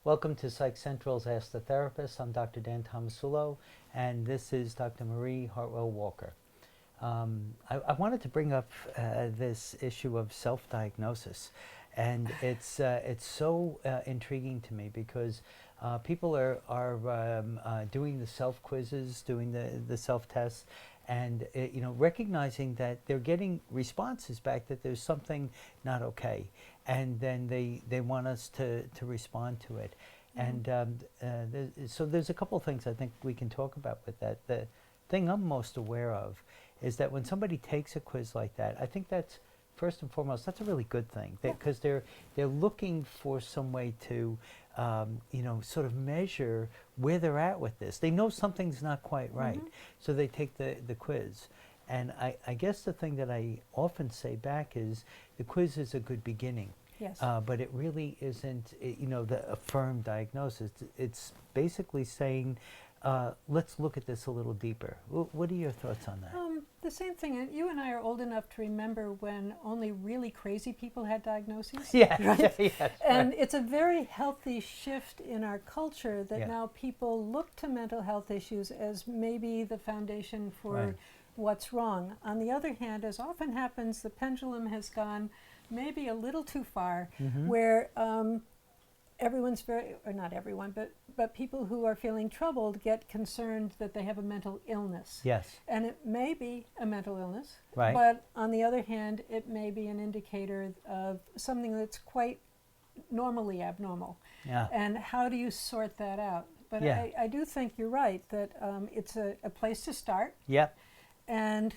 Welcome to Psych Central's Ask the Therapist. I'm Dr. Dan Tomasulo, and this is Dr. Marie Hartwell-Walker. I wanted to bring up this issue of self-diagnosis, and it's so intriguing to me because people are doing the self-quizzes, doing the self-tests, and recognizing that they're getting responses back that there's something not okay, and then they want us to respond to it. And so there's a couple of things I think we can talk about with that. The thing I'm most aware of is that when somebody takes a quiz like that, I think that's first and foremost, that's a really good thing, because they're looking for some way to sort of measure where they're at with this. They know something's not quite right, so they take the quiz. And I guess the thing that I often say back is the quiz is a good beginning. Yes. But it really isn't, a firm diagnosis. It's basically saying, let's look at this a little deeper. What are your thoughts on that? The same thing. You and I are old enough to remember when only really crazy people had diagnoses. Yeah, right? yes, and right. it's a very healthy shift in our culture that now people look to mental health issues as maybe the foundation for what's wrong. On the other hand, as often happens, the pendulum has gone maybe a little too far, where everyone's or not everyone, but people who are feeling troubled get concerned that they have a mental illness. Yes. And it may be a mental illness, Right. but on the other hand, it may be an indicator of something that's quite normally abnormal. Yeah. And how do you sort that out? But I do think you're right, that it's a place to start. Yep. And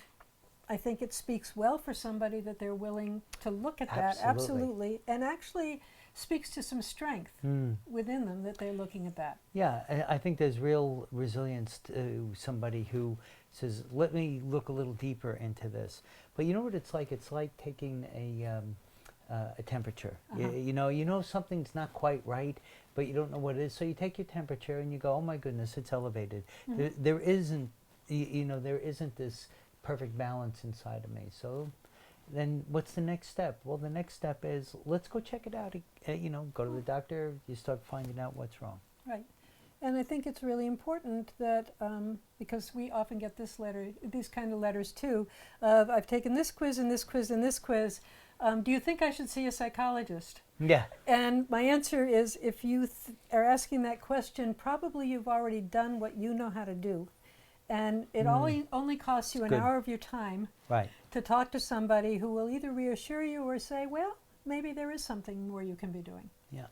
I think it speaks well for somebody that they're willing to look at that, absolutely, and actually speaks to some strength within them that they're looking at that. Yeah, I think there's real resilience to somebody who says, let me look a little deeper into this. But you know what it's like? It's like taking a temperature. You know something's not quite right, but you don't know what it is. So you take your temperature and you go, oh my goodness, it's elevated. There isn't, there isn't this perfect balance inside of me. So then what's the next step? Well, the next step is, let's go check it out. Go to the doctor, you start finding out what's wrong. Right. And I think it's really important that, because we often get these kind of letters too, of I've taken this quiz and this quiz and this quiz. Do you think I should see a psychologist? Yeah. And my answer is, if you are asking that question, probably you've already done what you know how to do. And it only costs you an hour of your time to talk to somebody who will either reassure you or say, well, maybe there is something more you can be doing. Yeah.